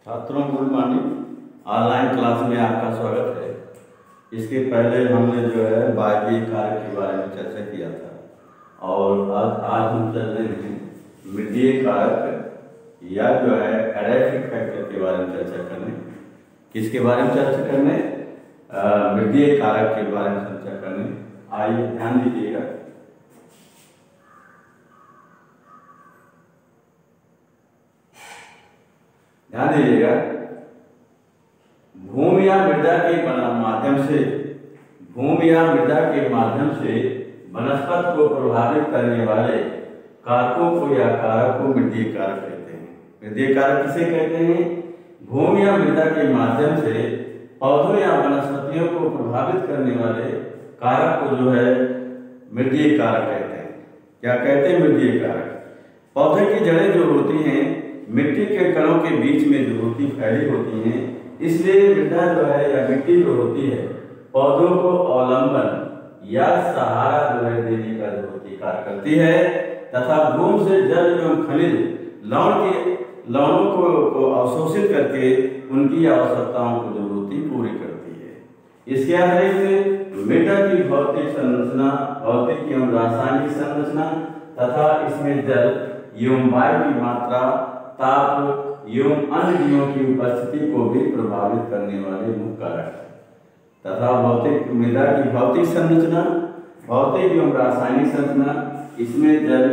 छात्रों good morning. Online class में आपका स्वागत है। इसके पहले हमने जो है बाह्य कारक के बारे में चर्चा किया था और आज हम चल रहे हैं मितीय कारक या जो है एडेक्टिव फैक्टर के बारे में चर्चा करने। किसके बारे में चर्चा करने? मितीय कारक के बारे में चर्चा करने। आइए ध्यान दीजिएगा। भूमि या मृदा के माध्यम से वनस्पति को प्रभावित करने वाले कारकों को या कारक को मितीय कारक कहते हैं। मितीय कारक किसे कहते हैं? भूमि या मृदा के माध्यम से पौधों या वनस्पतियों को प्रभावित करने वाले कारक को जो है मितीय कारक कहते हैं। क्या कहते हैं? मितीय कारक। पौधे की जड़ें जो होती हैं मिट्टी के कणों के बीच में जो होती फैली होती हैं, इसलिए मृदा जो है या मिट्टी जो होती है पौधों को अवलंबन या सहारा जो है देने का जो होती कार्य करती है तथा भूमि से जल एवं खनिज लवणों को अवशोषित करके उनकी आवश्यकताओं को जो होती पूरी करती है। इसके अतिरिक्त मृदा की भौतिक संरचना, भौतिक एवं रासायनिक संरचना तथा इसमें जल एवं वायु की मात्रा, ताप एवं अन्य जीवों की उपस्थिति को भी प्रभावित करने वाले मुख्य कारक है। तथा मृदा की भौतिक संरचना, भौतिक एवं रासायनिक संरचना, इसमें जल,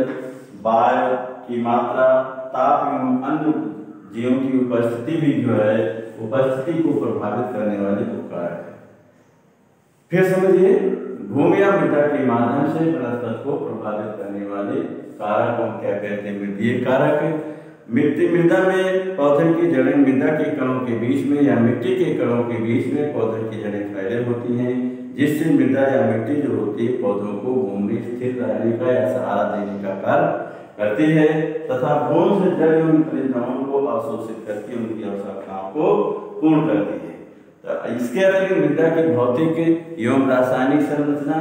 वायु की मात्रा, ताप एवं अन्य जीवों की उपस्थिति भी जो है उपस्थिति को प्रभावित करने वाले मुख्य कारक है। फिर समझिए, भूमि या मृदा के माध्यम से वनस्पति को प्रभावित करने वाले कारक को क्या कहते हैं? मितीय कारक। मृदा में पौधे की जड़ें मृदा के कणों के बीच में या मिट्टी के कणों के बीच में पौधे की जड़ें फैले होती हैं, जिससे मृदा या मिट्टी जो होती है पौधों को भूमि स्थिर रहने का या सहारा देने का कार्य करती है तथा भूमि से जल एवं खनिज लवणों को अवशोषित करके उनकी आवश्यकताओं को पूर्ण करती है। तो इसके अतिरिक्त मृदा की भौतिक एवं रासायनिक संरचना,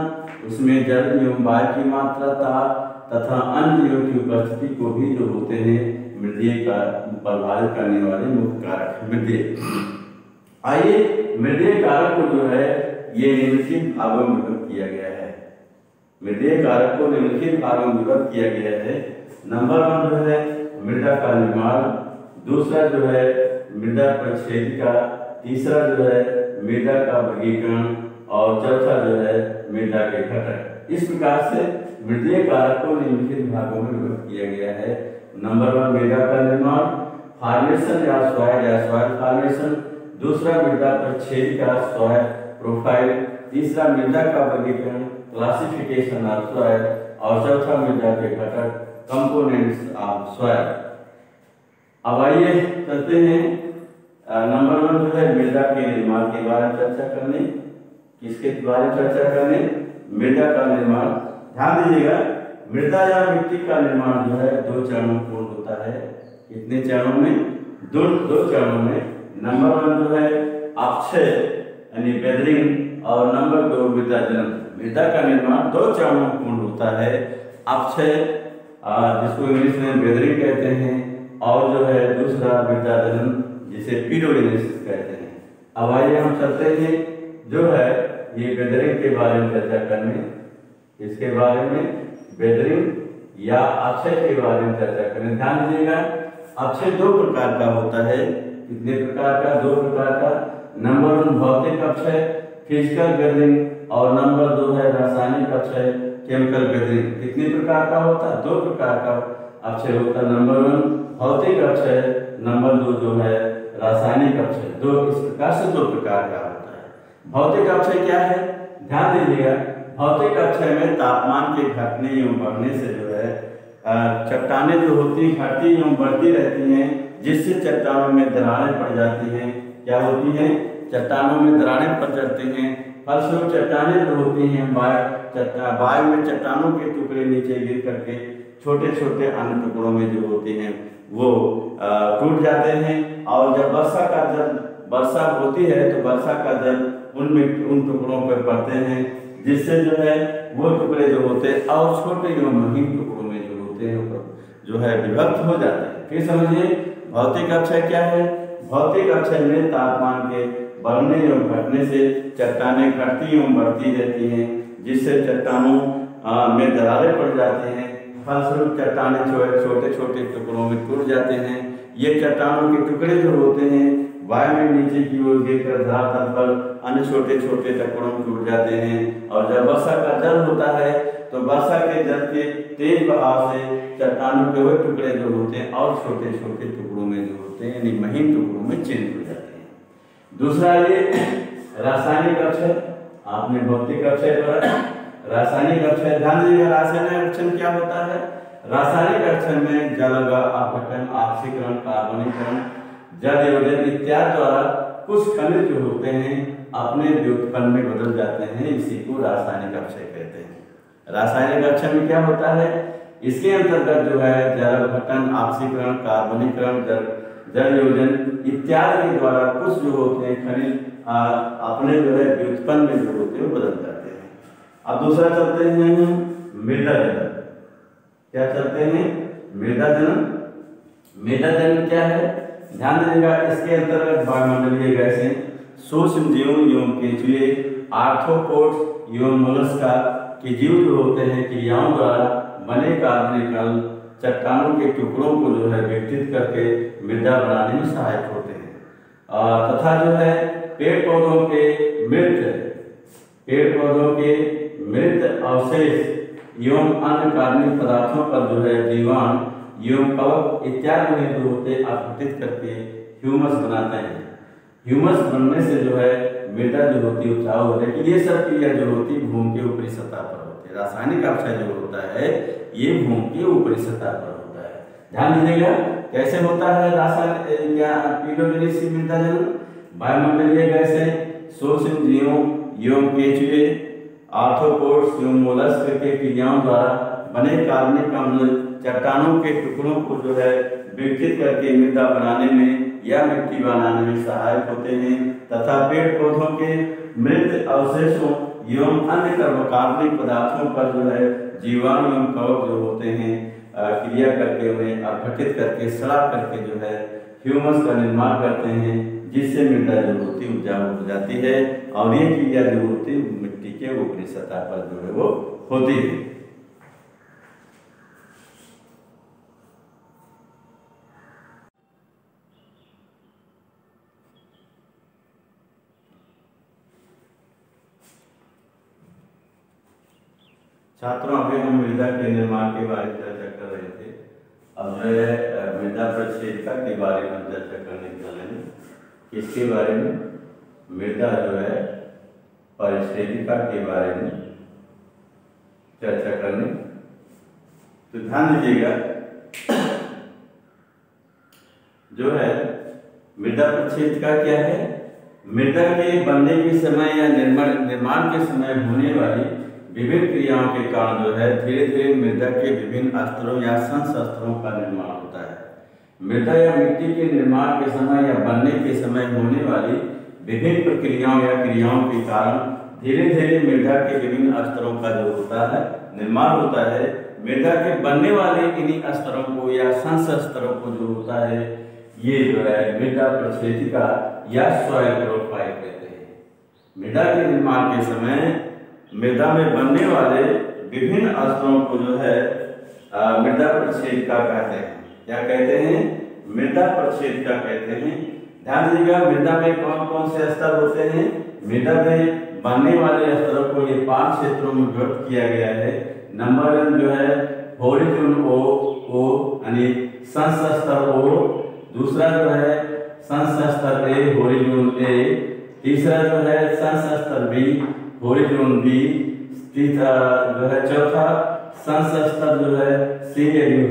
उसमें जल एवं वायु की मात्रा, ताप तथा अन्य जीवों की उपस्थिति को भी जो होते हैं मितीय का प्रभावित करने वाले मुख्य कारक मितीय। आइए मितीय कारक को जो है ये निम्नलिखित भागों में विभक्त किया गया है। मितीय कारक को निम्नलिखित भागों में विभक्त किया गया है। नंबर 1 जो है मृदा का निर्माण, दूसरा जो है मृदा परिच्छेदिका, तीसरा जो है मृदा का वर्गीकरण और चौथा जो है मृदा के घटक। इस प्रकार से मितीय कारक को निम्नलिखित भागों में विभक्त किया गया है। नंबर 1 मृदा का निर्माण, फॉर्मेशन या सॉइल फॉर्मेशन, दूसरा मृदा परिच्छेदिका सॉइल प्रोफाइल, तीसरा मृदा का वर्गीकरण क्लासिफिकेशन ऑफ सॉइल और चौथा मृदा के घटक कंपोनेंट्स ऑफ सॉइल। अब आइए चलते हैं नंबर 1 जो है मृदा के निर्माण के बारे में चर्चा करने। किसके बारे में चर्चा करने? मृदा का निर्माण। ध्यान दीजिएगा, मृदा या मिट्टी का निर्माण जो है 2 चरणों में पूर्ण होता है। कितने चरणों में? दो चरणों में। नंबर 1 जो है अपक्षय यानी वेदरिंग और नंबर 2 मृदा जनन। मृदा का निर्माण 2 चरणों में पूर्ण होता है। अपक्षय जिसको इंग्लिश में वेदरिंग कहते हैं और जो है दूसरा मृदा जनन जिसे पीडोजेनेसिस कहते हैं। अब आइए हम चलते हैं जो है ये वेदरिंग के बारे में चर्चा करने। इसके बारे में वेदरिंग या अक्षय के बारे में चर्चा करें। ध्यान दीजिएगा, अक्षय 2 प्रकार का होता है। कितने प्रकार का? 2 प्रकार का। नंबर 1 भौतिक अक्षय फिजिकल वेदरिंग और नंबर 2 है रासायनिक अक्षय केमिकल वेदरिंग। कितने प्रकार का होता है? 2 प्रकार का अक्षय होता है। नंबर 1 भौतिक अक्षय, नंबर 2 जो है रासायनिक अक्षय। इस प्रकार से 2 प्रकार का होता है। भौतिक अक्षय क्या है? ध्यान दीजिएगा, भौतिक अक्षय में तापमान के घटने एवं बढ़ने से जो है चट्टानें जो होती घटती एवं बढ़ती रहती हैं, जिससे चट्टानों में दरारें पड़ जाती हैं। क्या होती हैं? चट्टानों में दरारें पड़ जाती हैं। फलस्वरूप चट्टानें जो होती हैं वायु में चट्टानों के टुकड़े नीचे गिर करके छोटे छोटे अन्य टुकड़ों में जो होते हैं वो टूट जाते हैं और जब वर्षा होती है तो वर्षा का जल उन टुकड़ों पर पड़ते हैं, जिससे जो है वो टुकड़े जो होते हैं और छोटे एवं महीन टुकड़ों में जो होते हैं जो है विभक्त हो जाते हैं। फिर समझिए भौतिक अक्षय क्या है? भौतिक अक्षय में तापमान के बढ़ने एवं घटने से चट्टानें घटती एवं बढ़ती रहती हैं, जिससे चट्टानों में दरारें पड़ जाती हैं। फलस्वरूप चट्टानें छोटे छोटे टुकड़ों में टूट जाते हैं। ये चट्टानों के टुकड़े जो होते हैं वायु में नीचे की ओर गिरकर धरातल पर अन्य छोटे छोटे टुकड़ों में टूट जाते हैं। और जब वर्षा का जल होता है तो वर्षा के जल के तेज बहाव से चट्टानों के वह टुकड़े जो होते हैं और छोटे छोटे टुकड़ों में जो होते हैं यानी महीन टुकड़ों में चेंज हो जाते हैं। दूसरा ये रासायनिक अक्षय, आपने भौतिक अक्षय पर रासायनिक अक्षय ध्यान दीजिएगा। रासायनिक अक्षय क्या होता है? रासायनिक अक्षय में जल अपघटन, ऑक्सीकरण, कार्बनीकरण, जल योजन इत्यादि द्वारा कुछ खनिज जो होते हैं अपने व्युत्पन्न में बदल जाते हैं, इसी को रासायनिक अक्षय कहते हैं। रासायनिक अक्षय में क्या होता है? इसके अंतर्गत जो है जल अपघटन, ऑक्सीकरण, कार्बनीकरण, जल योजन इत्यादि के द्वारा कुछ जो होते हैं खनिज अपने जो है व्युत्पन्न में जो होते हैं बदल जाते हैं। अब दूसरा चलते हैं मृदा जनन। क्या चलते हैं? मृदा जनन। मृदा जनन क्या है? ध्यान दीजिएगा। इसके अंतर्गत वायुमंडलीय गैसें, सूक्ष्म जीव एवं केंचुए, आर्थ्रोपोड्स एवं मोलस्का के जीव जो होते हैं क्रियाओं द्वारा बने कार्बनिकल चट्टानों के टुकड़ों को जो है विघटित करके मृदा बनाने में सहायक होते हैं। तथा जो है पेड़ पौधों के मृत अवशेष एवं अन्य कार्बनिक पदार्थों पर जो है जीवाणु एवं कवक इत्यादि में जो होते अपघटित करके ह्यूमस बनाते हैं। ह्यूमस बनने से जो है मृदा जो होती है उपजाऊ हो जाती है। ये सब क्रिया जो होती है भूमि के ऊपरी सतह पर होती है। रासायनिक अक्षय जो होता है ये भूमि के ऊपरी सतह पर होता है। ध्यान दीजिएगा कैसे होता है रासायनिक या पीलोजेनिक मृदा जनन। वायुमंडलीय गैसें, सूक्ष्म जीवों एवं केंचुए, आर्थ्रोपोड्स एवं मोलस्क के क्रियाओं द्वारा बने कार्बनिक अम्ल चट्टानों के टुकड़ों को जो है विघटित करके मृदा बनाने में या मिट्टी बनाने में सहायक होते हैं। तथा पेड़ पौधों के मृत अवशेषों एवं अन्य कार्बनिक पदार्थों पर जो है जीवाणु एवं कवक जो होते हैं क्रिया करके उन्हें अपघटित करके सड़ा करके जो है ह्यूमस का निर्माण करते हैं, जिससे मृदा जो होती है उपजाऊ हो जाती है। और ये क्रिया जो होती है मिट्टी के ऊपरी सतह पर जो है वो होती है। छात्रों, अभी हम मृदा के निर्माण के बारे में चर्चा कर रहे थे। अब जो है मृदा प्रक्षेपिका के बारे में चर्चा करने वाले हैं। इसके बारे में मृदा जो है परिक्षेपिका के बारे में चर्चा करने। तो ध्यान दीजिएगा जो है मृदा प्रक्षेपिका क्या है? मृदा के बनने के समय या निर्माण के समय होने वाली विभिन्न क्रियाओं के कारण जो है धीरे धीरे मृदा के विभिन्न स्तरों या संस्तरों का निर्माण होता है। मृदा या मिट्टी के निर्माण के समय या बनने के समय होने वाली विभिन्न प्रक्रियाओं या क्रियाओं के कारण धीरे धीरे मृदा के विभिन्न स्तरों का जो होता है निर्माण होता है। मृदा के बनने वाले इन्हीं स्तरों को या संस्तरों को जो होता है ये जो है मृदा प्रक्षेपिका या सॉइल प्रोफाइल कहते हैं। मृदा के निर्माण के समय मृदा में बनने वाले विभिन्न स्तरों को जो है मृदा प्रक्षेपिका कहते हैं। क्या कहते हैं? मृदा प्रक्षेपिका कहते हैं। ध्यान दीजिएगा मृदा में कौन कौन से स्तर होते हैं? मृदा में बनने वाले स्तरों को ये 5 क्षेत्रों में विभक्त किया गया है। नंबर 1 जो है होरिजोन ओ यानी संस्तर ओ। दूसरा जो है संस्तर ए होरिजोन ए। तीसरा जो है संस्तर बी होरिजोन बी। तीसरा जो है चौथा संस्तर जो है सी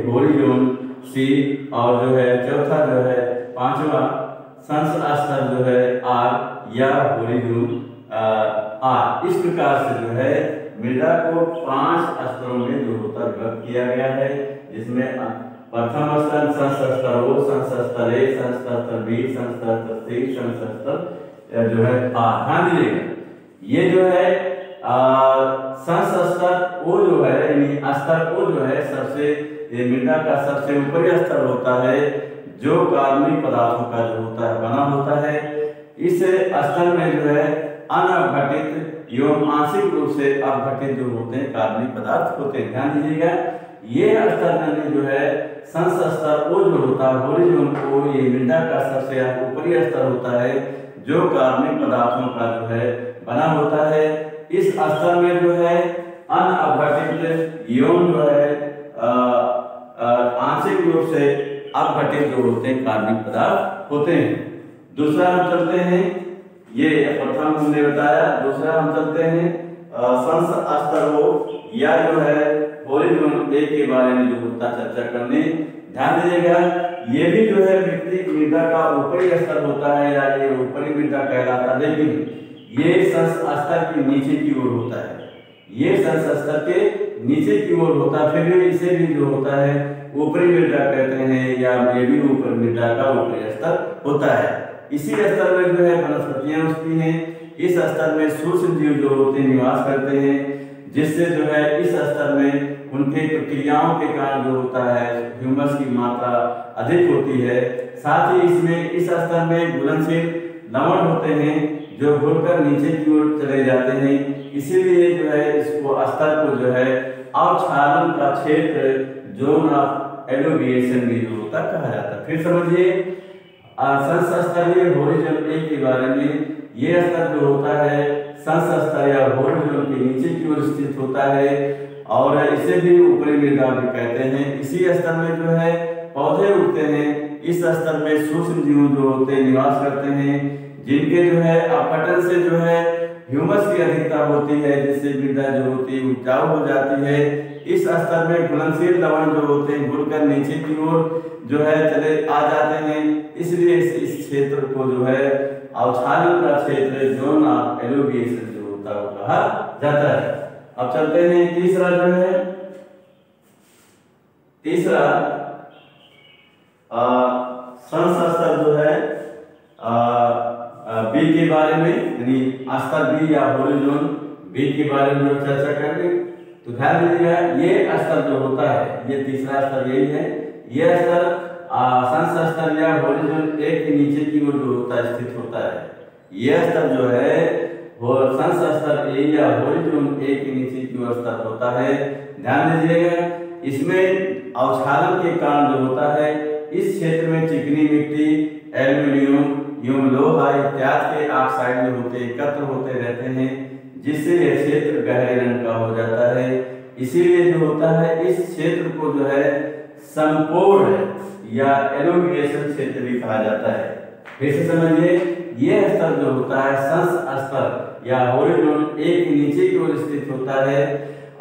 होरिजोन सी। और जो है चौथा जो है 5वां संस्तर जो है आर या होरिजोन आर। इस प्रकार से जो है मृदा को 5 स्तरों में जो होता विभक्त किया गया है, जिसमें प्रथम स्तर संस्तर ओ, संस्तर ए, संस्तर बी, संस्तर सी, संस्तर जो है आर। ध्यान दीजिएगा ये जो है संस्तर ओ जो है यानी स्तर ओ जो है सबसे मृदा का सबसे ऊपरी स्तर होता है, जो कार्बनिक पदार्थों का जो होता है बना होता है। इस स्तर में जो है अनअपघटित एवं आंशिक रूप से अपघटित जो होते हैं कार्बनिक पदार्थ होते हैं। ध्यान दीजिएगा, ये स्तर में जो है संस्तर वो जो होता है होरिज़ोन को, ये मृदा का सबसे ऊपरी स्तर होता है जो कार्बनिक पदार्थों का जो है बना होता है। इस स्तर में जो है अनअपघटित एवं जो है आंशिक रूप से अपघटित जो होते हैं कार्बनिक पदार्थ होते हैं। दूसरा हम चलते हैं, ये प्रथम हमने बताया। दूसरा हम चलते हैं संस्तर हो या जो है होरिज़ोन ए के बारे में जो होता चर्चा करने। ध्यान दीजिएगा, ये भी जो है मृदा का ऊपरी स्तर होता है या ये ऊपरी मृदा कहलाता है, लेकिन ये संस्तर के नीचे की ओर होता है। ये संस्तर के नीचे की ओर होता है, फिर भी इसे भी जो होता है ऊपरी मृदा कहते हैं या ये भी ऊपरी मृदा का ऊपरी स्तर होता है। इसी स्तर में जो है वनस्पतियां उगती हैं। इस स्तर में सूक्ष्म जीव जो होते हैं निवास करते हैं, जिससे जो है इस स्तर में उनके प्रक्रियाओं के कारण जो होता है ह्यूमस की मात्रा अधिक होती है। साथ ही इसमें इस स्तर में घुलनशील लवण होते हैं जो घुलकर नीचे की ओर चले जाते हैं। इसीलिए जो है इसको स्तर को जो है अवक्षालन का क्षेत्र जोन ऑफ एलोविएशन भी जो होता कहा जाता है। फिर समझिए संस्तरीय होरिज़ोन ए के बारे में। ये स्तर जो होता है संस्तर या होरिज़ोन के नीचे की ओर स्थित होता है और इसे भी ऊपरी मृदा भी कहते हैं। इसी स्तर में जो है पौधे उगते हैं। इस स्तर में सूक्ष्म जीव जो होते हैं निवास करते हैं, जिनके जो है अपघटन से जो है ह्यूमस की अधिकता होती है, जिससे मृदा जो होती है उपजाऊ हो जाती है। इस स्तर में घुलनशील लवण जो होते हैं घुलकर नीचे की ओर जो है चले आ जाते हैं। इसलिए इस क्षेत्र को जो है अवक्षालन का क्षेत्र जोन ऑफ एलोविएशन जो होता है वो कहा जाता है। अब चलते हैं तीसरा जो है, तीसरा संस्तर जो है बी के बारे में, यानी स्तर बी या होरिज़ोन बी के बारे में चर्चा करेंगे। तो ध्यान दीजिएगा, ये स्तर जो होता है, ये तीसरा स्तर यही है। ये स्तर संस्तर या होरिज़ोन ए के नीचे की ओर जो होता है स्थित होता है। ये स्तर जो है वो संस्तर ए या होरिज़ोन ए के नीचे की ओर स्तर होता है। ध्यान दीजिएगा, इसमें अवक्षालन के कारण जो होता है इस क्षेत्र में चिकनी मिट्टी, एल्यूमिनियम एवं लोहा इत्यादि के ऑक्साइड जो होते एकत्र होते रहते हैं, जिससे यह क्षेत्र गहरे रंग का हो जाता है। इसीलिए जो होता है इस क्षेत्र को जो है संपूर्ण या एलोविएशन क्षेत्र भी कहा जाता है। फिर से समझिए, ये स्तर जो होता है संस्तर या होरिज़ोन ए के नीचे की ओर स्थित होता है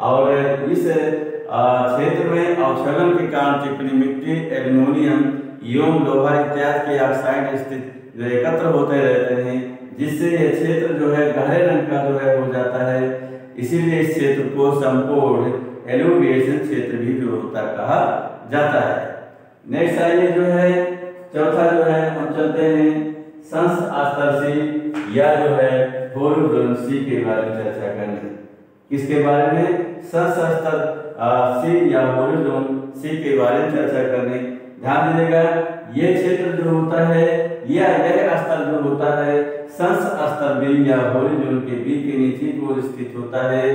और इस क्षेत्र में अवक्षेपण के कारण चिकनी मिट्टी, एल्यूमिनियम एवं लोहा इत्यादि के ऑक्साइड स्थित जो एकत्र होते रहते हैं, जिससे यह क्षेत्र जो है गहरे रंग का जो है हो जाता है। इसीलिए इस क्षेत्र को संपूर्ण एलोविएशन क्षेत्र भी जो होता कहा जाता है। नेक्स्ट आइए जो है चौथा जो है हम चलते हैं संस्तर सी या जो है होरिज़ोन सी के बारे में चर्चा करने। किसके बारे में? संस्तर सी या होरिज़ोन सी के बारे में चर्चा करने। ध्यान दीजिएगा, ये क्षेत्र जो होता है या यह स्तर जो होता है संस्तर बी या होरिज़ोन के बी के नीचे की ओर स्थित होता है।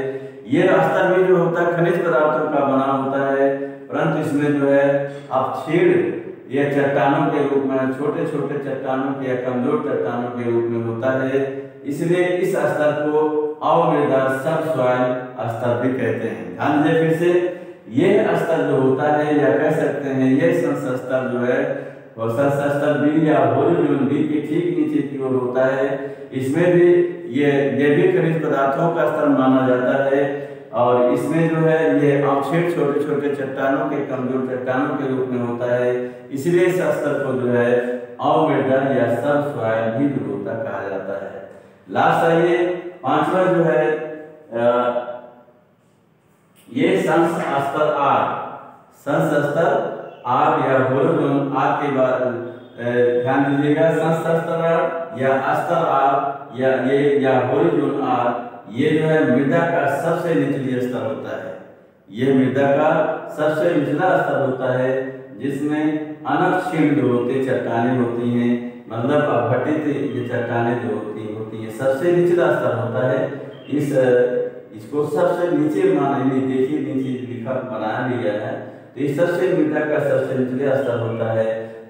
यह स्तर भी जो होता है खनिज पदार्थों का बना होता है, परंतु इसमें जो है अपक्षीण यह चट्टानों के रूप में, छोटे छोटे चट्टानों के या कमजोर चट्टानों के रूप में होता है। इसलिए इस स्तर को अवमृदा सबसॉइल स्तर भी कहते हैं। ध्यान दीजिए, फिर से यह स्तर जो होता है या कह सकते हैं यह संस्तर जो है और संस्तर बी या होरिज़ोन बी के ठीक नीचे की ओर होता है। इसमें भी ये भी खनिज पदार्थों का स्तर माना जाता है और इसमें जो है ये अवक्षेप छोटे छोटे चट्टानों के, कमजोर चट्टानों के रूप में होता है। इसलिए इस स्तर को जो है अवमृदा या सबसॉइल भी जो होता कहा जाता है। लास्ट आइए पांचवा जो है ये संस्तर आर, संस्तर आर या होरिज़ोन आर के बाद ध्यान दीजिएगा, संस्तर आर या अस्तर आर या ये या होरिज़ोन आर, ये जो है मृदा का सबसे निचली स्तर होता है। ये मृदा का सबसे निचला स्तर होता है जिसमें अनक्षीण जो होते चट्टानें होती हैं, मतलब अपघटित ये चट्टानें जो होती हैं सबसे निचला स्तर होता है। इसको सबसे नीचे माने देखिए, नीचे लिखा बनाया गया है। तो इस सबसे मृदा का सबसे निचले स्तर होता है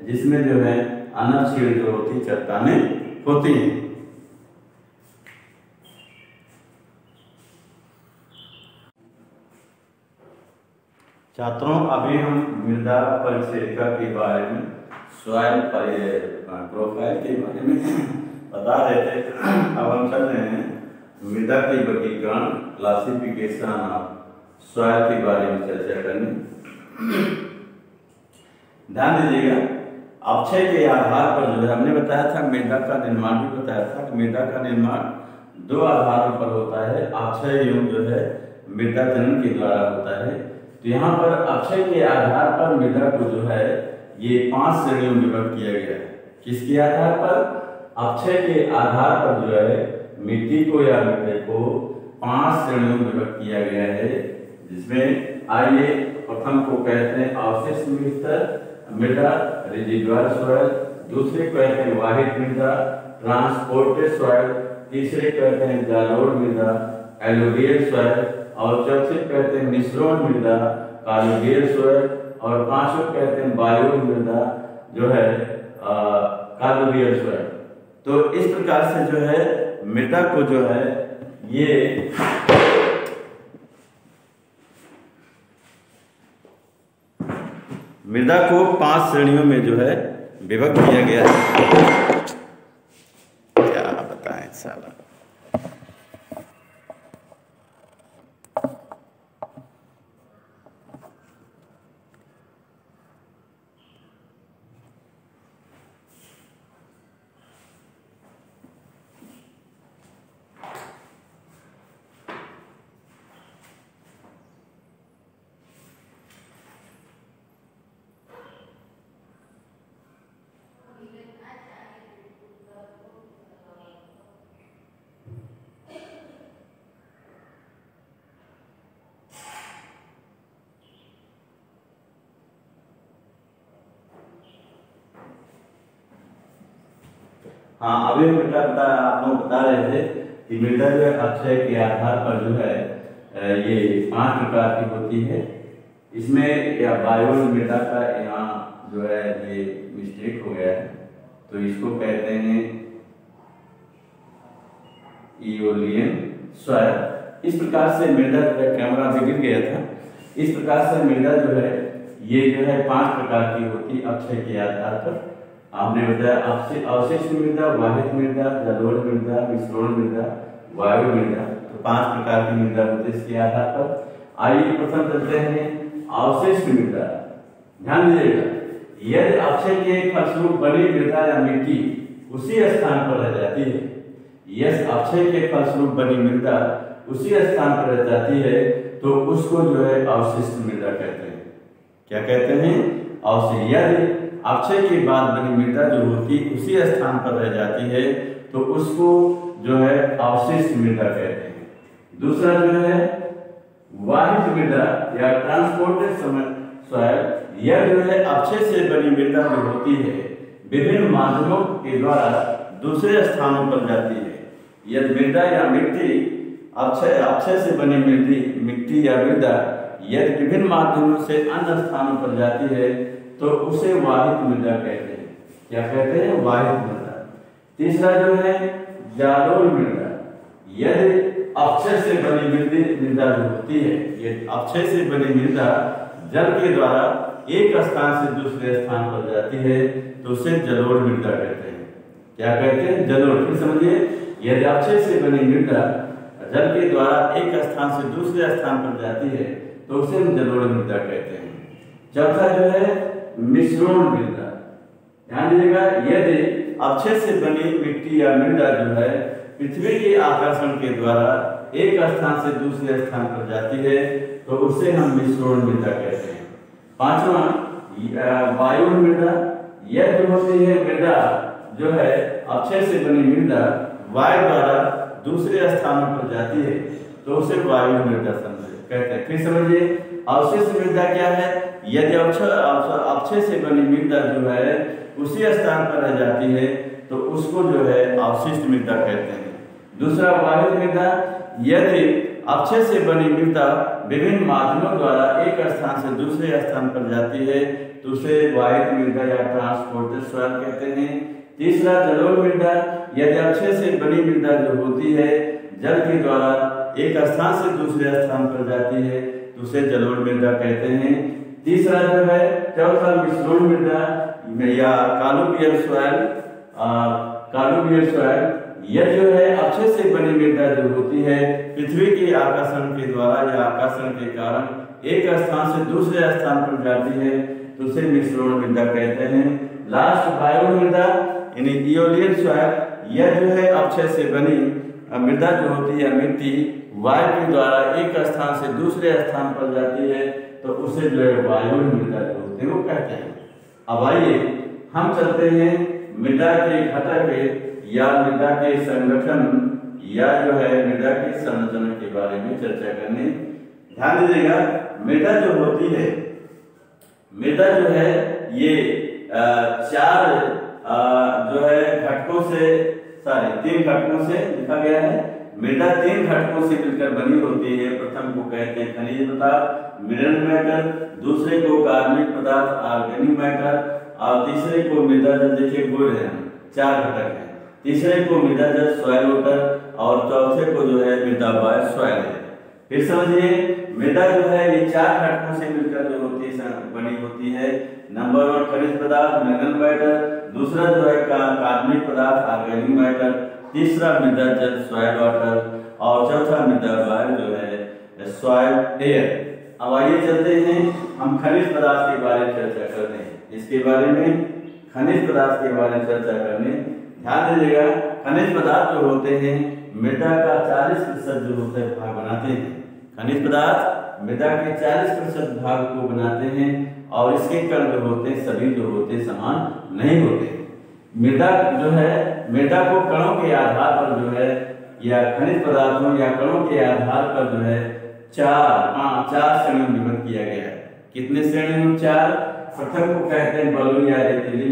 जिसमें जो है अनक्षीण जो होती चट्टानें होती हैं। छात्रों, अभी हम मृदा परिचर्या के बारे में, सॉइल प्रोफाइल के बारे में बता रहे थे। अब हम चल रहे हैं मृदा के वर्गीकरण, क्लासिफिकेशन ऑफ सॉइल के बारे में चर्चा करने। ध्यान दीजिएगा, अक्षय के आधार पर जो है हमने बताया था, मृदा का निर्माण भी बताया था कि मृदा का निर्माण दो आधारों पर होता है, अक्षय एवं जो है मृदा जनन के द्वारा होता है। तो यहाँ पर अक्षय के आधार पर मृदा को जो है ये 5 श्रेणियों में विभक्त किया गया है। किसके आधार पर? अक्षय के आधार पर जो है मिट्टी को या मृदा को 5 श्रेणियों में विभक्त किया गया है, जिसमें आइए प्रथम को कहते हैं अवशिष्ट मृदा, रेजिडुअल सॉइल, दूसरे को कहते हैं वाहित मृदा, ट्रांसपोर्टेड सॉइल, तीसरे कहते हैं जालोढ़ मृदा, एलुवियल सॉइल, और चौथे कहते हैं मिश्रण मृदा, कालुवियल सॉइल, और पांचवें कहते हैं बायोड मृदा जो है कालुवियल सॉइल। तो इस प्रकार से जो है मृदा को जो है ये मृदा को 5 श्रेणियों में जो है विभक्त किया गया है। क्या बताएं साला। हाँ, अभी आप लोग बता रहे थे कि मृदा जो है अक्षय के आधार पर जो है ये 5 प्रकार की होती है। इसमें या बायोड मृदा का यहाँ जो है ये मिस्टेक हो गया है, तो इसको कहते हैं इओलियन सॉइल। इस प्रकार से मृदा जो कैमरा भी गिर गया था। इस प्रकार से मृदा जो है ये जो है 5 प्रकार की होती अक्षय के आधार पर। आपने बताया अवशिष्ट मृदा, वाहित मृदा, जलोढ़ मृदा, मिश्रण मृदा, वायु मृदा, तो 5 प्रकार की मृदा होती है इसके आधार पर। आइए प्रथम चलते हैं अवशिष्ट मृदा। ध्यान दीजिएगा, यदि अक्षय के फलस्वरूप बनी मृदा या मिट्टी उसी स्थान पर रह जाती है, यदि अक्षय के फलस्वरूप बनी मृदा उसी स्थान पर रह जाती है तो उसको जो है अवशिष्ट मृदा कहते हैं। क्या कहते हैं? अवशिष्ट। यदि अक्षय के बाद बनी मृदा जो होती उसी स्थान पर रह जाती है तो उसको जो है अवशिष्ट मृदा कहते हैं। दूसरा जो है वाहित मृदा या ट्रांसपोर्टेड सॉइल, यह जो है अक्षय से बनी मृदा जो होती है विभिन्न माध्यमों के द्वारा दूसरे स्थानों पर जाती है। यदि मृदा या मिट्टी अक्षय से बनी मिट्टी या मृदा यदि विभिन्न माध्यमों से अन्य स्थानों पर जाती है तो उसे वाहित मृदा कहते हैं। क्या कहते हैं? वाहित मृदा। तीसरा जो है जालोढ़ मृदा, यदि अक्षय से बनी मृदा जो होती है, यदि अक्षय से बनी मृदा जल के द्वारा एक स्थान से दूसरे स्थान पर जाती है तो उसे जलोढ़ मृदा कहते हैं। क्या कहते हैं? जलोढ़। फिर समझिए, यदि अक्षय से बनी मृदा जल के द्वारा एक स्थान से दूसरे स्थान पर जाती है तो उसे हम जलोढ़ मृदा कहते हैं। चौथा जो है मिश्रण मृदा। ध्यान दीजिएगा, यदि अक्षय से बनी मिट्टी या मृदा जो है पृथ्वी के आकर्षण के द्वारा एक स्थान से दूसरे स्थान पर जाती है तो उसे हम मिश्रण मृदा कहते हैं। पांचवा वायु मृदा, यह जो होती है मृदा जो है अक्षय से बनी मृदा वायु द्वारा दूसरे स्थानों पर जाती है तो उसे वायु मृदा कहते हैं। फिर समझिए, अवशिष्ट मृदा क्या है? यदि अवक्षय से बनी मृदा जो है उसी स्थान पर रह जाती है तो उसको जो है अवशिष्ट मृदा कहते हैं। दूसरा वाहित मृदा, यदि अवक्षय से बनी मृदा विभिन्न माध्यमों द्वारा एक स्थान से दूसरे स्थान पर जाती है तो उसे वाहित मृदा या ट्रांसपोर्टेड सॉइल कहते हैं। तीसरा जलोढ़ मृदा, यदि अवक्षय से बनी मृदा जो होती है जल के द्वारा एक स्थान से दूसरे स्थान पर जाती है तो उसे जलोढ़ मृदा कहते हैं। तीसरा जो है चौथा मिश्रण मृदा या कालुवियल सॉइल, यह जो है अवक्षय से बनी मृदा जो होती है पृथ्वी के आकर्षण के द्वारा या आकर्षण के कारण एक स्थान से दूसरे स्थान पर जाती है तो उसे मिश्रण मृदा कहते हैं। लास्ट वायु मृदा यानी इओलियन सॉइल, यह जो है अवक्षय से बनी मृदा जो होती है मिट्टी वायु के द्वारा एक स्थान से दूसरे स्थान पर जाती है तो उसे जो है वायु मृदा जो होते हैं वो कहते हैं। अब आइए हम चलते हैं मृदा के घटक या मृदा के संगठन या जो है मृदा की संरचना के बारे में चर्चा करने। ध्यान दीजिएगा, मृदा जो होती है, मृदा जो है ये चार जो है घटकों से तीन घटकों से लिखा गया है। मृदा तीन घटकों से मिलकर बनी होती है। प्रथम को कहते हैं खनिज पदार्थ मिनरल मैटर, दूसरे को कार्बनिक पदार्थ ऑर्गेनिक मैटर और तीसरे को मृदा जल, देखिए बोल रहे हैं चार घटक हैं। तीसरे को मृदा जल सॉइल वाटर और चौथे को जो है मृदा वायु सॉइल है। फिर समझिए मृदा जो है ये चार घटकों से मिलकर जो होती है बनी होती है। नंबर 1 खनिज पदार्थ मिनरल मैटर, दूसरा जो है कार्बनिक पदार्थ ऑर्गेनिक मैटर, तीसरा मृदा जल सॉइल वाटर और चौथा मृदा वायु जो है सॉइल एयर। अब आइए चलते हैं हम खनिज पदार्थ के बारे में चर्चा करते हैं। इसके बारे में खनिज पदार्थ के बारे में चर्चा करने ध्यान दीजिएगा। खनिज पदार्थ जो होते हैं मृदा का 40% जो होता है भाग बनाते हैं। खनिज पदार्थ मृदा के 40% भाग को बनाते हैं और इसके कण जो होते हैं सभी जो होते हैं समान नहीं होते। मृदा जो है मृदा को कणों के आधार पर जो है या खनिज पदार्थों या कणों के आधार पर जो है चार श्रेणियों में विभक्त किया गया है। कितने श्रेणी में? 4। प्रथम को कहते हैं बलुई या रेतीली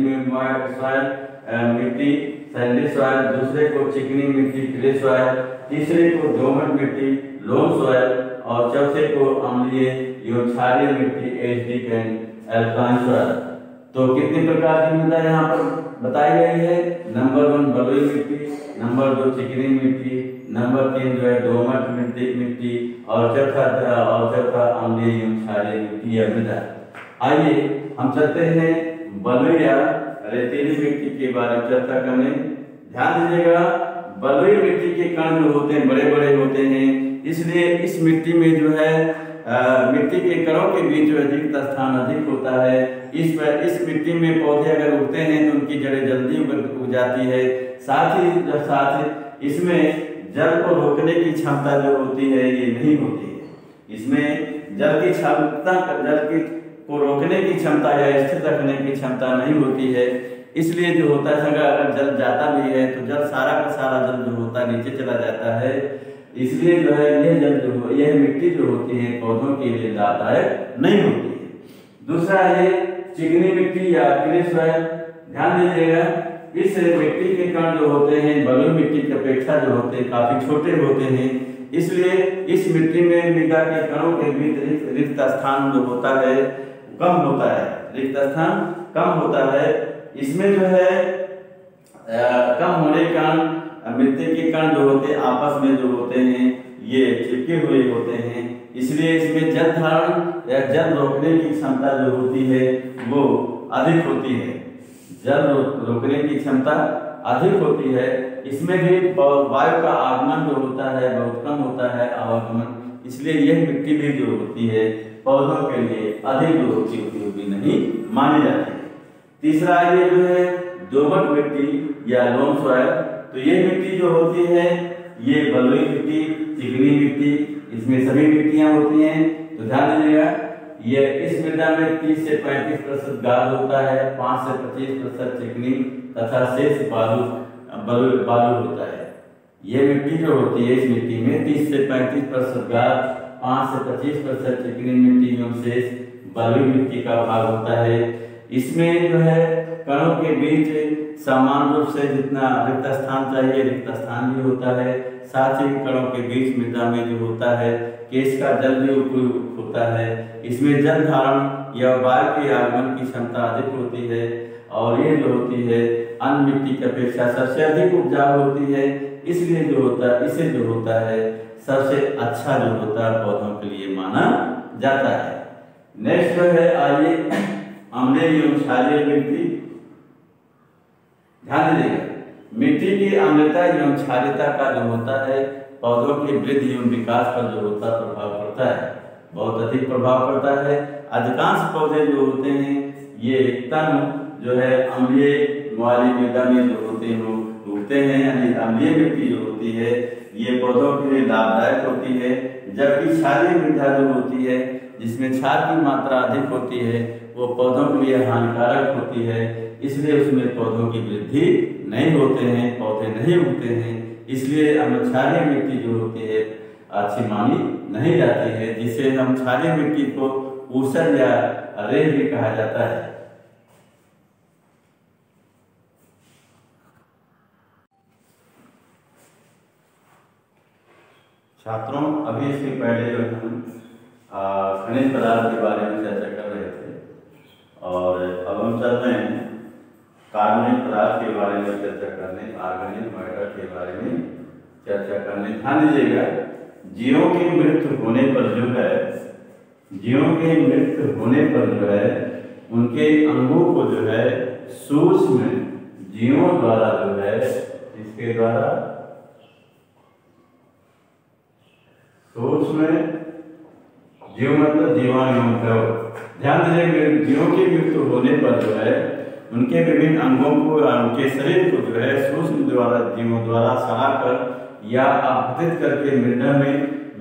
मिट्टी सैंडी सॉइल, दूसरे को चिकनी मिट्टी क्ले सॉइल, तीसरे को दोमट मिट्टी लोम सॉइल और चौथे को अम्लीय एवं क्षारीय मिट्टी एसिडिक एंड एल्कालाइन सॉइल। तो कितने प्रकार की मृदा यहाँ पर बताई गई है? नंबर 1 बलुई मिट्टी, नंबर 2 चिकनी मिट्टी, नंबर 3 जो है दोमट मिट्टी और चौथा अम्लीय एवं क्षारीय मिट्टी या मृदा। आइए हम चलते हैं बलुई या रेतीली मिट्टी के बारे में चर्चा करने। ध्यान दीजिएगा, बलुई मिट्टी के कण जो होते हैं बड़े बड़े होते हैं, इसलिए इस मिट्टी में जो है मिट्टी के कणों के बीच जो अधिक स्थान अधिक होता है। इस मिट्टी में पौधे अगर उगते हैं तो उनकी जड़ें जल्दी उग जाती है। साथ ही इसमें जल को रोकने की क्षमता जो होती है ये नहीं होती है। इसमें जल को रोकने की क्षमता या स्थिर रखने की क्षमता नहीं होती है। इसलिए जो होता है अगर जल जाता भी है तो जल सारा का सारा जल जो होता है नीचे चला जाता है। इसलिए जो है यह मिट्टी जो होती है पौधों के लिए लाभदायक नहीं होती है। दूसरा है चिकनी मिट्टी या क्ले सॉइल। ध्यान दीजिएगा, इस मिट्टी के कण जो होते हैं बलुई मिट्टी की अपेक्षा जो होते हैं काफी छोटे होते हैं। इसलिए इस मिट्टी में मृदा के कणों के बीच रिक्त स्थान जो होता है कम होता है, रिक्त स्थान कम होता है। इसमें जो है कम होने के कारण मिट्टी के कण जो होते हैं आपस में जो होते हैं ये चिपके हुए होते हैं। इसलिए इसमें जल धारण या जल रोकने की क्षमता जो होती है वो अधिक होती है। जल रोकने की क्षमता अधिक होती है। इसमें भी वायु का आगमन जो होता है बहुत कम होता है आवागमन। इसलिए यह मिट्टी भी जो होती है पौधों के लिए अधिक जो उपयोगी नहीं मानी जाती है। तीसरा ये जो है दोमट मिट्टी या लोम सॉइल। तो ये मिट्टी जो होती है ये बलुई मिट्टी, चिकनी मिट्टी, इसमें सभी मिट्टियां होती हैं। तो ध्यान दीजिएगा, ये इस मृदा में 30 से 35% गाद होता है, 5 से 25% चिकनी तथा शेष बालू होता है। ये मिट्टी जो होती है इस मिट्टी में 30 से 35% गाद, 5 से 25% चिकनी मिट्टी एवं शेष बलुई मिट्टी का भाग होता है। इसमें जो है कणों के बीच समान रूप से जितना रिक्त स्थान चाहिए रिक्त स्थान भी होता है। साथ ही कणों के बीच मृदा में जो होता है केश का जल भी उपयुक्त होता है। इसमें जल धारण या वायु के आगमन की क्षमता अधिक होती है और ये जो होती है अन्य मिट्टी की अपेक्षा सबसे अधिक उपजाऊ होती है। इसलिए जो होता है इसे जो होता है सबसे अच्छा जो होता है पौधों के लिए माना जाता है। नेक्स्ट जो है आइए अम्लीय एवं क्षारीय मिट्टी। ध्यान दीजिएगा, मिट्टी की अम्लता एवं क्षारीयता का जो होता है पौधों की वृद्धि एवं विकास पर जो होता है प्रभाव पड़ता है, बहुत अधिक प्रभाव पड़ता है। अधिकांश पौधे जो होते हैं ये तन जो है अम्लीय वाली मृदा में जो होते हैं वो उगते हैं, यानी अम्लीय मिट्टी जो होती है ये पौधों के लिए लाभदायक होती है। जबकि क्षारीय मृदा जो होती है जिसमें क्षार की मात्रा अधिक होती है वो पौधों के लिए हानिकारक होती है। इसलिए उसमें पौधों की वृद्धि नहीं होते हैं, पौधे नहीं उगते हैं। इसलिए क्षारीय मिट्टी जो होती है अच्छी मानी नहीं जाती है, जिसे हम क्षारीय मिट्टी को ऊसर या रेत भी कहा जाता है। छात्रों, अभी इसके पहले जो हम खनिज पदार्थ के बारे में चर्चा कर रहे थे और अब हम चल रहे हैं कार्बनिक पदार्थ के बारे में चर्चा करने, ऑर्गेनिक मैटर के बारे में चर्चा करने। ध्यान दीजिएगा, जीवों की मृत्यु होने पर जो है उनके अंगों को जो है सूक्ष्म जीवों द्वारा जो है इसके द्वारा सूक्ष्म जीव मतलब जीवाणु एवं द्रव। ध्यान दीजिए, जीवों की मृत्यु होने पर जो है उनके विभिन्न अंगों को उनके शरीर को जो है सूक्ष्म जीवों द्वारा सड़ाकर या अपघटित करके मृदा में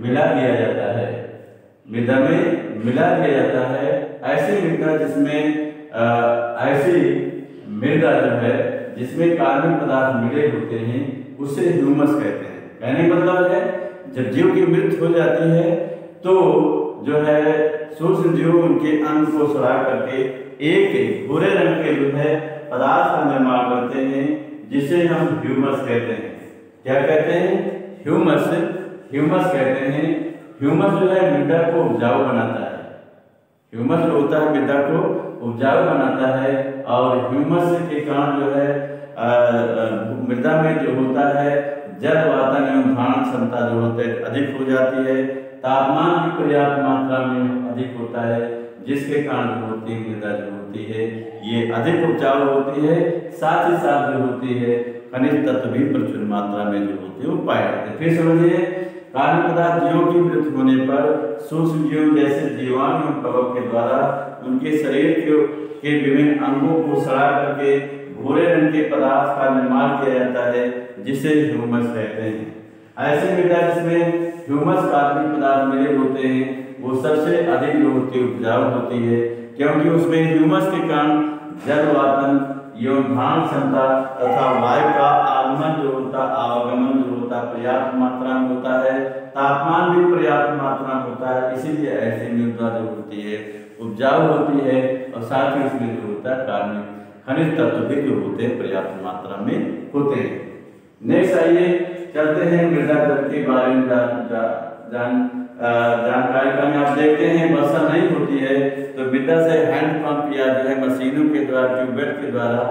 मिला दिया जाता है। ऐसी मृदा जो है जिसमें कार्बनिक पदार्थ मिले होते हैं उसे ह्यूमस कहते हैं। कहने का मतलब है जब जीव की मृत्यु हो जाती है तो जो है सूक्ष्म जीव उनके अंग को सड़ा करके एक भूरे रंग के जो है पदार्थ का निर्माण करते हैं, जिसे हम ह्यूमस कहते हैं। क्या कहते हैं? ह्यूमस कहते हैं। ह्यूमस जो है मृदा को उपजाऊ बनाता है। ह्यूमस जो होता है मृदा को उपजाऊ बनाता है और ह्यूमस के कारण जो है मृदा में जो होता है जल वातन एवं धारण क्षमता जो होते है अधिक हो जाती है। तापमान भी पर्याप्त मात्रा में अधिक होता है, जिसके कारण जो होती है मृदा जो होती है ये अधिक उपजाऊ होती है। साथ ही साथ जो होती है खनिज तत्व भी प्रचुर मात्रा में जो होते हैं वो पाए जाते हैं। फिर समझिए, कार्बनिक पदार्थ जीवों की मृत्यु होने पर सूक्ष्म जीव जैसे जीवाणु एवं कवक के द्वारा उनके शरीर के विभिन्न अंगों को सड़ा करके भूरे रंग के पदार्थ का निर्माण किया जाता है, जिसे ह्यूमस कहते हैं। ऐसी मृदा जिसमें ह्यूमस कार्बनिक पदार्थ मिले होते हैं वो सबसे अधिक जो होती है उपजाऊ होती है, क्योंकि उसमें ह्यूमस के कारण जल वातन एवं धारण क्षमता तथा वायु का आगमन जो होता आवागमन जो होता पर्याप्त मात्रा में होता है। तापमान भी पर्याप्त मात्रा में होता है। इसीलिए ऐसी मृदा जो होती है उपजाऊ होती है और साथ ही उसमें जो होता है कार्बनिक खनिज तत्व भी जो होते हैं पर्याप्त मात्रा में होते हैं। नेक्स्ट आइए चलते हैं मृदा जल के बारे में जानकारी करने। आप देखते हैं वर्षा नहीं होती है तो मृदा से हैंड पंप या जो है मशीनों के द्वारा ट्यूबवेल के द्वारा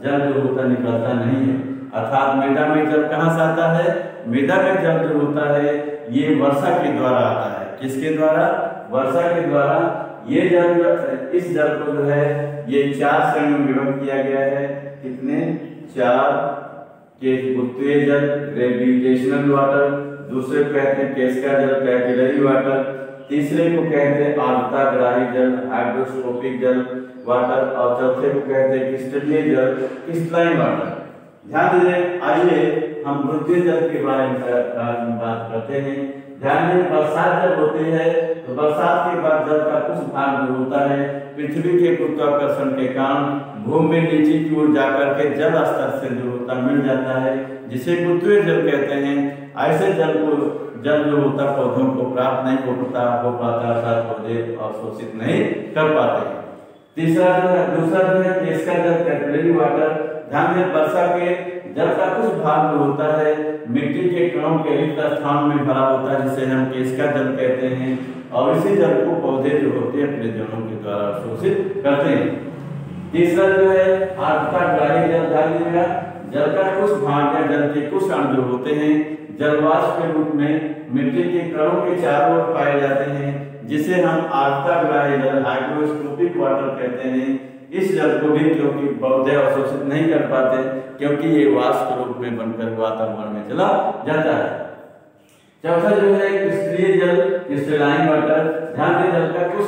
जल जो होता निकलता नहीं है। अर्थात मृदा में जल कहाँ से आता है? मृदा में जल जो होता है ये वर्षा के द्वारा आता है। किसके द्वारा? वर्षा के द्वारा। ये जल इस जल को जो है ये 4 श्रेणियों में विभक्त किया गया है। कितने? 4 के गुरुत्वीय जल ग्रेविटेशनल वाटर, दूसरे को कहते हैं केशिका जल कैपिलरी वाटर, तीसरे को कहते हैं आर्द्रताग्राही जल हाइड्रोस्कोपिक जल वाटर और चौथे को कहते हैं क्रिस्टलीय जल क्रिस्टलाइन वाटर। ध्यान दीजिए, आइए हम गुरुत्वीय जल के बारे में बात करते हैं। ध्यान दें, बरसात जब होती है तो बरसात के बाद जल का कुछ भाग जो होता है पृथ्वी के गुरुत्वाकर्षण के कारण भूमि में नीचे की ओर जाकर के जल स्तर से जो होता मिल जाता है, जिसे गुरुत्वीय जल कहते हैं। ऐसे जल जो होता पौधों को प्राप्त नहीं हो पाता अर्थात पौधे अवशोषित नहीं कर पाते। दूसरा जो है देश का जल कैपिलरी वाटर। ध्यान दें, वर्षा के जल का कुछ भाग जो होता है मिट्टी के कणों के रिक्त स्थान में भरा होता है, जिसे हम केश का जल कहते हैं, और इसी जल को पौधे जो होते हैं अपने जड़ों के द्वारा अवशोषित करते हैं। तीसरा जो है आर्द्रताग्राही जल। ध्यान दीजिएगा, जल का कुछ भाग या जल के कुछ अणु जो होते हैं जलवाष्प के रूप में मिट्टी के कणों के चारों ओर पाए जाते हैं, जिसे हम आर्द्रताग्राही जल हाइग्रोस्कोपिक वाटर कहते हैं। इस जल को भी क्योंकि पौधे अवशोषित नहीं कर पाते क्योंकि ये वाष्प रूप में बनकर वातावरण में चला जाता है। चौथा जो है क्रिस्टलीय जल, क्रिस्टलाइन वाटर। ध्यान दें, जल का कुछ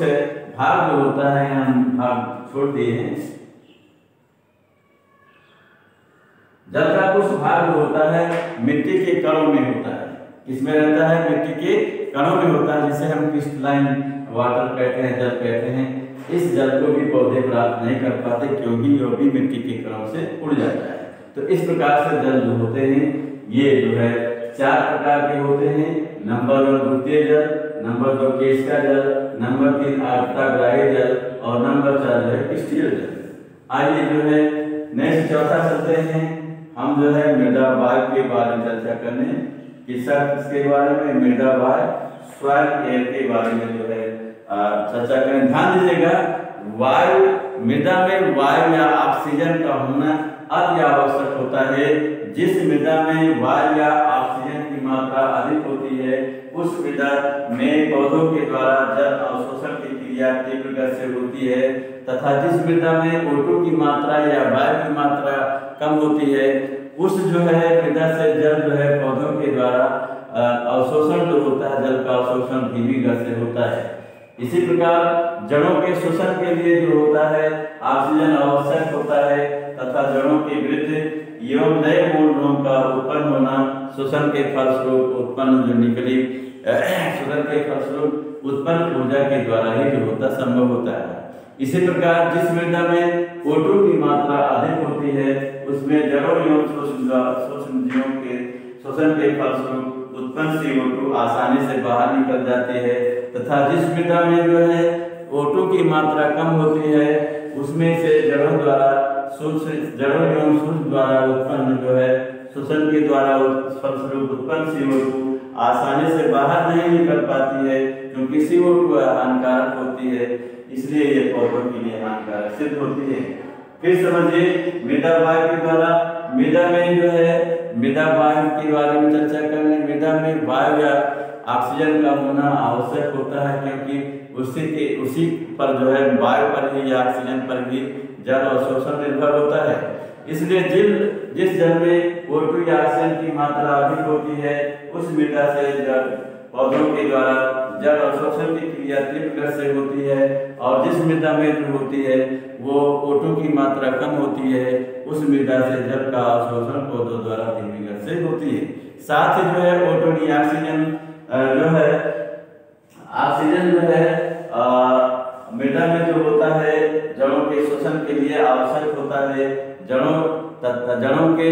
है भाग जो होता है हम भाग छोड़ दिए हैं। जल का कुछ भाग जो होता है मिट्टी के कणों में होता है। किसमें रहता है? मिट्टी के कणों में होता है, जिसे हम क्रिस्टलाइन वाटर कहते हैं, जल कहते हैं। इस जल को भी पौधे प्राप्त नहीं कर पाते क्योंकि यह भी मिट्टी के कणों से उड़ जाता है। तो इस प्रकार से जल जो होते हैं ये जो है 4 प्रकार के होते हैं। नंबर 1 गुरुत्वीय जल, नंबर 2 केश का जल, नंबर 3 आर्द्रताग्राही जल और नंबर 4 जो है क्रिस्टलीय जल। आइए जो है नेक्स्ट चौथा चलते हैं। हम जो है मृदा वायु के बारे में चर्चा करने, किसके बारे में? मृदा वायु, सॉइल एयर के बारे में जो है चर्चा करें। ध्यान दीजिएगा, वायु मृदा में वायु या ऑक्सीजन का होना अति आवश्यक होता है। जिस मृदा में वायु या ऑक्सीजन की मात्रा अधिक होती है उस मृदा में पौधों के द्वारा जल अवशोषण की क्रिया तीव्र गति से होती है, तथा जिस मृदा में O2 की मात्रा या वायु की मात्रा कम होती है उस जो है मृदा से जल जो है पौधों के द्वारा अवशोषण जो होता है, जल का अवशोषण धीमी गति से होता है। इसी प्रकार जड़ों के शोषण के लिए जो होता है ऑक्सीजन आवश्यक होता है, तथा जड़ों की वृद्धि एवं नए मूल का उत्पन्न होना शोषण के फलस्वरूप उत्पन्न जो निकली शोषण के फलस्वरूप उत्पन्न ऊर्जा के द्वारा ही जो होता संभव होता है। इसी प्रकार जिस मृदा में O2 की मात्रा अधिक होती है उसमें जड़ों एवं शोषण जीवों के शोषण के फलस्वरूप उत्पन्न CO2 आसानी से बाहर निकल जाती है, तथा जिस मृदा में जो है O2 की मात्रा कम होती है उसमें से जड़ों एवं सूक्ष्म द्वारा उत्पन्न जो है शोषण के द्वारा फलस्वरूप उत्पन्न CO2 आसानी से बाहर नहीं निकल पाती है, क्योंकि CO2 हानिकारक होती है, इसलिए ये पौधों के लिए हानिकारक सिद्ध होती है। फिर समझिए मृदा वायु के द्वारा मृदा में जो है मृदा वायु के बारे में चर्चा करने। मृदा में वायु या ऑक्सीजन का होना आवश्यक होता है, क्योंकि उसी पर जो है वायु पर ही या ऑक्सीजन पर ही जल अवशोषण निर्भर होता है। इसलिए जिस जल में O2 या ऑक्सीजन की मात्रा अधिक होती है उस मृदा से पौधों के द्वारा जल अवशोषण की क्रिया तीव्र गति से होती है, और जिस मृदा में जो होती है वो O2 की मात्रा कम होती है उस मृदा से जल का अवशोषण पौधों द्वारा धीमी गति से होती है। साथ ही जो है O2 या ऑक्सीजन जो है मृदा में जो होता है जड़ों के शोषण के लिए आवश्यक होता है। जड़ों के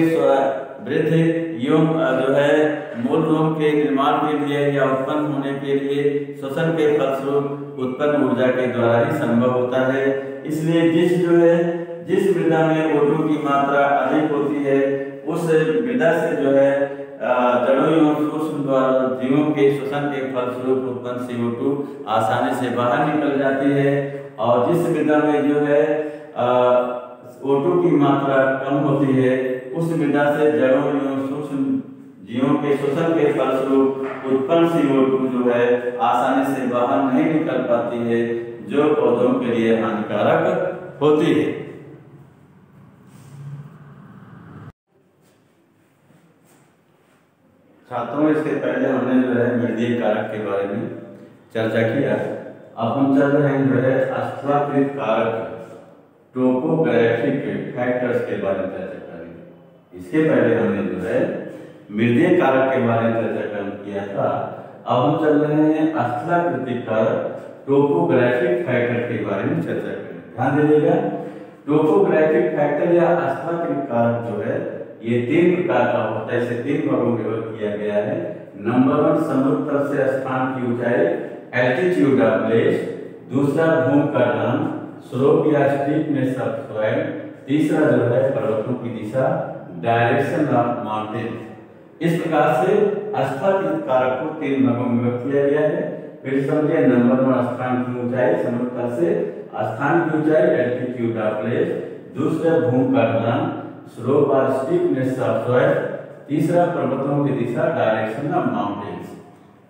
वृद्धि एवं जो है मूल रोम के निर्माण के लिए या उत्पन्न होने के लिए शोषण के फलस्वरूप उत्पन्न ऊर्जा के द्वारा ही संभव होता है। इसलिए जिस मृदा में O2 की मात्रा अधिक होती है उस मृदा से जो है जड़ों एवं सूक्ष्म द्वारा जीवों के शोषण के फलस्वरूप उत्पन्न CO2 आसानी से बाहर निकल जाती है, और जिस मृदा में जो है O2 की मात्रा कम होती है उस मृदा से जड़ों एवं सूक्ष्म जीवों के शोषण के फलस्वरूप उत्पन्न CO2 जो है आसानी से बाहर नहीं निकल पाती है, जो पौधों के लिए हानिकारक होती है। छात्रों, इसके पहले हमने जो है मृदीय कारक के बारे में चर्चा किया। अब हम चल रहे हैं जो है अस्थाकृत कारक टोपोग्राफिक फैक्टर्स के बारे में चर्चा करेंगे। इसके पहले हमने जो है मृदीय कारक के बारे में चर्चा किया था। अब हम चल रहे हैं स्थलाकृतिक कारक टोपोग्राफिक फैक्टर के बारे में चर्चा करें। ध्यान दीजिएगा, टोपोग्राफिक फैक्टर या स्थलाकृतिक कारक जो है ये 3 प्रकार का होता है। इसे 3 भागों में विभाजित किया गया है। नंबर 1 समुद्र तल से स्थान की ऊंचाई एल्टीट्यूड ऑफ प्लेस, दूसरा भूमि का ढलान स्लोप या स्टीपनेस ऑफ सॉइल, तीसरा जो है पर्वतों की दिशा डायरेक्शन ऑफ माउंटेन। इस प्रकार से स्थलाकृतिक कारक को 3 भागों में विभाजित किया गया है। फिर समझिए, नंबर 1 स्थान की ऊंचाई समुद्र तल से स्थान की ऊंचाई एल्टीट्यूड ऑफ प्लेस, दूसरा भूमि का ढलान स्लोप और स्टीपनेस ऑफ सॉइल, तीसरा पर्वतों की दिशा डायरेक्शन ऑफ माउंटेन्स।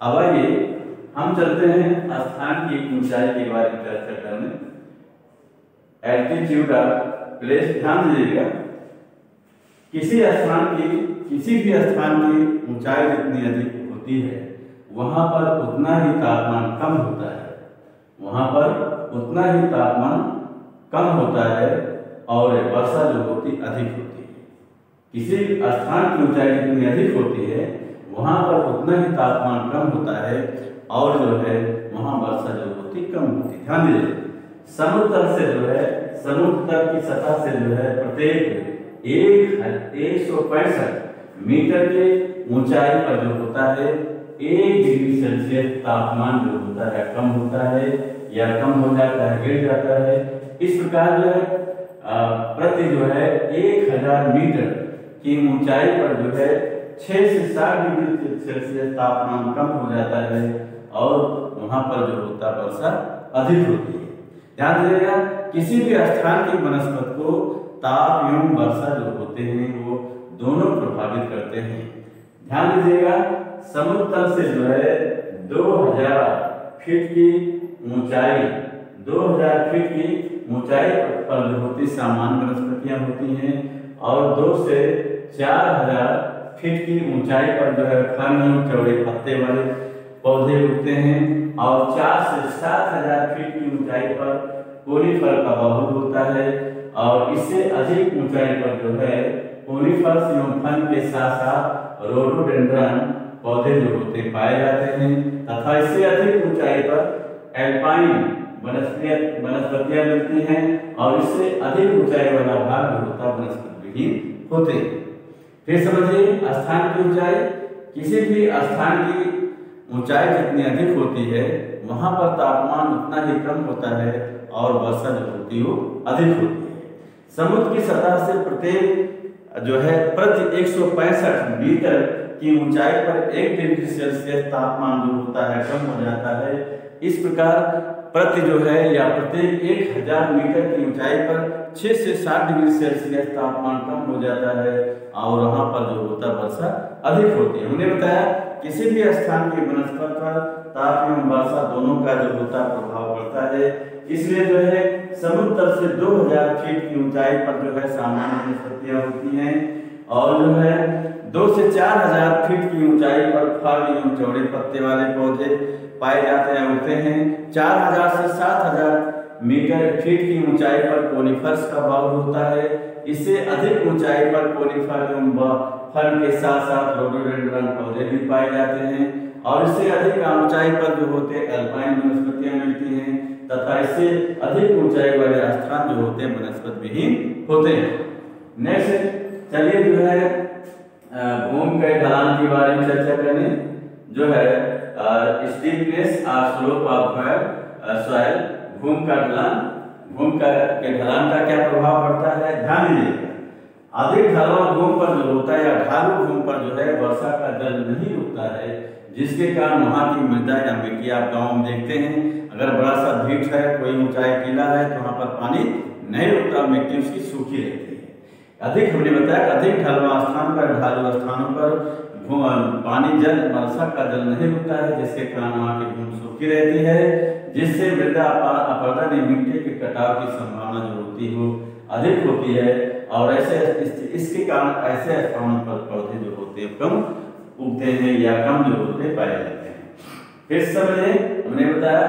अब आइए हम चलते हैं स्थान की ऊंचाई के बारे में चर्चा करने। एल्टीट्यूड ऑफ प्लेस, ध्यान दीजिएगा, किसी भी स्थान की ऊंचाई जितनी अधिक होती है वहां पर उतना ही तापमान कम होता है, वहां पर उतना ही तापमान कम होता है और वर्षा जो होती अधिक होती है। किसी स्थान की ऊंचाई जितनी अधिक होती है वहां पर उतना ही तापमान कम होता है और जो है वहां वर्षा जो होती कम होती। ध्यान दीजिए, समुद्र तल से जो है, समुद्र तल की सतह से जो है प्रत्येक 165 मीटर के ऊंचाई पर जो होता है 1 डिग्री सेल्सियस तापमान जो होता है कम होता है या कम हो जाता है, गिर जाता है। इस प्रकार जो है प्रति जो है 1000 मीटर की ऊंचाई पर जो है 6 से 7 डिग्री सेल्सियस तापमान कम हो जाता है और वहां पर जो होता वर्षा अधिक होती है। ध्यान दीजिएगा, किसी भी स्थान की वनस्पति को ताप एवं वर्षा जो होते हैं वो दोनों प्रभावित करते हैं। ध्यान दीजिएगा, समुद्र तल से जो है 2000 फीट की ऊंचाई, 2000 फीट की ऊंचाई पर जो होती सामान्य वनस्पतियां होती हैं और 2 से 4000 फीट की ऊंचाई पर जो है फल एवं चौड़े पत्ते वाले पौधे उगते हैं और 4 से 7000 फीट की ऊंचाई पर कोनीफर का बहुल होता है और इससे अधिक ऊंचाई पर जो है कोनीफर्स एवं फन के साथ साथ रोडोडेंड्रन पौधे जो होते पाए जाते हैं तथा इससे अधिक ऊंचाई पर एल्पाइन वनस्पतियां मिलती हैं और इससे अधिक ऊंचाई वाला भाग जो होता वनस्पति विहीन होते हैं। फिर समझिए, स्थान की ऊंचाई, किसी भी स्थान की ऊंचाई जितनी अधिक होती है वहां पर तापमान उतना ही कम होता है और वर्षा जो होती है वो अधिक होती है। समुद्र की सतह से प्रत्येक जो है प्रति 165 मीटर की ऊंचाई पर 1 डिग्री सेल्सियस तापमान जो होता है कम हो जाता है। इस प्रकार प्रति जो है या प्रत्येक 1000 मीटर की ऊंचाई पर 6 से 7 डिग्री सेल्सियस तापमान कम हो जाता है और वहां पर जो होता वर्षा अधिक होती है। हमने बताया किसी भी स्थान की वनस्पति पर ताप एवं वर्षा दोनों का जो होता प्रभाव पड़ता है। इसलिए जो है समुद्र तल से 2000 फीट की ऊंचाई पर जो है सामान्य वनस्पतियां होती हैं और जो है 2 से 4000 फीट की ऊंचाई पर फल एवं चौड़े पत्ते वाले पौधे पाए जाते हैं, उगते हैं। 4000 से 7000 मीटर फीट की ऊंचाई पर कोनीफर्स का बाहुल होता है। इससे अधिक ऊंचाई पर कोनीफर एवं फल के साथ साथ रोडोडेंड्रन पौधे भी पाए जाते हैं और इससे अधिक ऊंचाई पर जो होते एल्पाइन वनस्पतियां मिलती हैं तथा इससे अधिक ऊंचाई वाले स्थान जो होते हैं वनस्पति विहीन होते हैं। नेक्स्ट चलिए जो है भूमि के ढलान के बारे में चर्चा करें। जो है स्टीपनेस और स्लोप ऑफ सॉइल, भूमि का ढलान, भूमि के ढलान का क्या प्रभाव पड़ता है। ध्यान दीजिएगा, अधिक ढलान भूमि पर जो होता है या ढालू भूमि पर जो है वर्षा का जल नहीं रुकता है, जिसके कारण वहाँ की मृदा या मिट्टी आप गाँव में देखते हैं अगर बड़ा सा ढीठ है, कोई ऊंचाई टीला है तो वहाँ पर पानी नहीं रुकता, मिट्टी उसकी सूखी रहती है। अधिक हमने बताया अधिक ढलवा स्थान पर, ढालू स्थानों पर पानी जल वर्षा का जल नहीं रुकता है, जिसके कारण वहाँ की भूमि सूखी रहती है, जिससे मृदा अपरदन मिट्टी के कटाव की संभावना जो होती है वो अधिक होती है और ऐसे इसके कारण ऐसे स्थानों पर पौधे जो होते हैं कम उगते हैं या कम जो होते पाए जाते हैं। फिर समझे, हमने बताया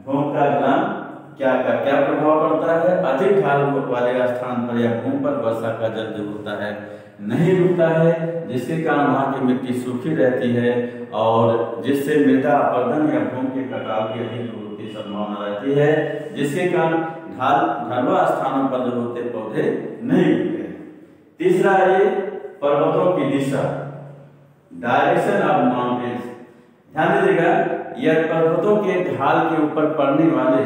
भूमि का ढलान क्या प्रभाव पड़ता है? अधिक ढाल वाले स्थान पर या भूमि पर वर्षा का जल जो होता है नहीं रुकता है, जिसके कारण वहाँ की मिट्टी सूखी रहती है और जिससे मृदा अपरदन या भूमि के कटाव की अधिक होने की संभावना रहती है, जिसके कारण ढलुआ स्थानों पर जो होते पौधे नहीं उगते। तीसरा है पर्वतों की दिशा, डायरेक्शन ऑफ माउंटेन्स। ध्यान दीजिएगा, यह पर्वतों के ढाल के ऊपर पड़ने वाले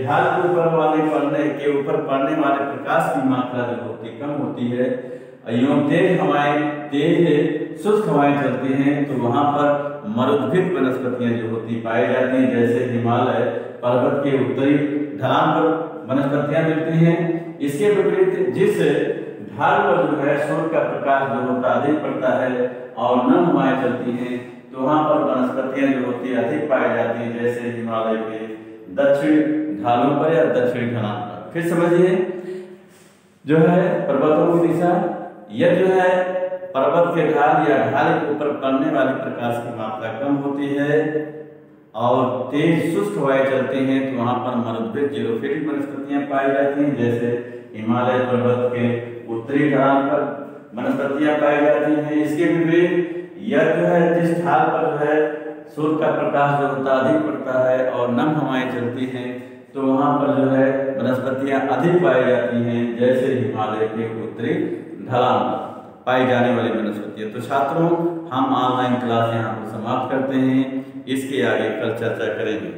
ढाल के ऊपर पड़ने वाले प्रकाश की मात्रा जो होती कम होती है एवं तेज शुष्क हवाएं चलती हैं, तो वहां पर मरुद्भिद वनस्पतियां जो होती पाई जाती हैं, जैसे हिमालय पर्वत के उत्तरी ढलान पर वनस्पतियां मिलती हैं। इसके विपरीत जिस ढाल पर जो है सूर्य का प्रकाश जो होता अधिक पड़ता है और नम हवाएं चलती हैं, तो वहां पर वनस्पतियां जो होती अधिक पाई जाती हैं, जैसे हिमालय के दक्षिण ढालों पर या दक्षिणी ढलान पर। फिर समझिए जो है पर्वतों की दिशा, यह जो है पर्वत के ढाल या ढाल के ऊपर पड़ने वाली प्रकाश की मात्रा कम होती है और तेज शुष्क हवाएं चलती हैं, तो वहां पर मरुद्भिद जीरोफिलिक वनस्पतियां पाई जाती हैं, जैसे हिमालय पर्वत के उत्तरी ढलान पर वनस्पतियां पाई जाती हैं। इसके विपरीत यह जो है जिस ढाल पर जो है सूर्य का प्रकाश जो होता अधिक पड़ता है और नम हवाएं चलती हैं, तो वहां पर जो है वनस्पतियां अधिक पाई जाती हैं, जैसे हिमालय के उत्तरी ढलान पर पाई जाने वाली वनस्पतियां। तो छात्रों, हम ऑनलाइन क्लास यहाँ पर समाप्त करते हैं, इसके आगे कल चर्चा करेंगे।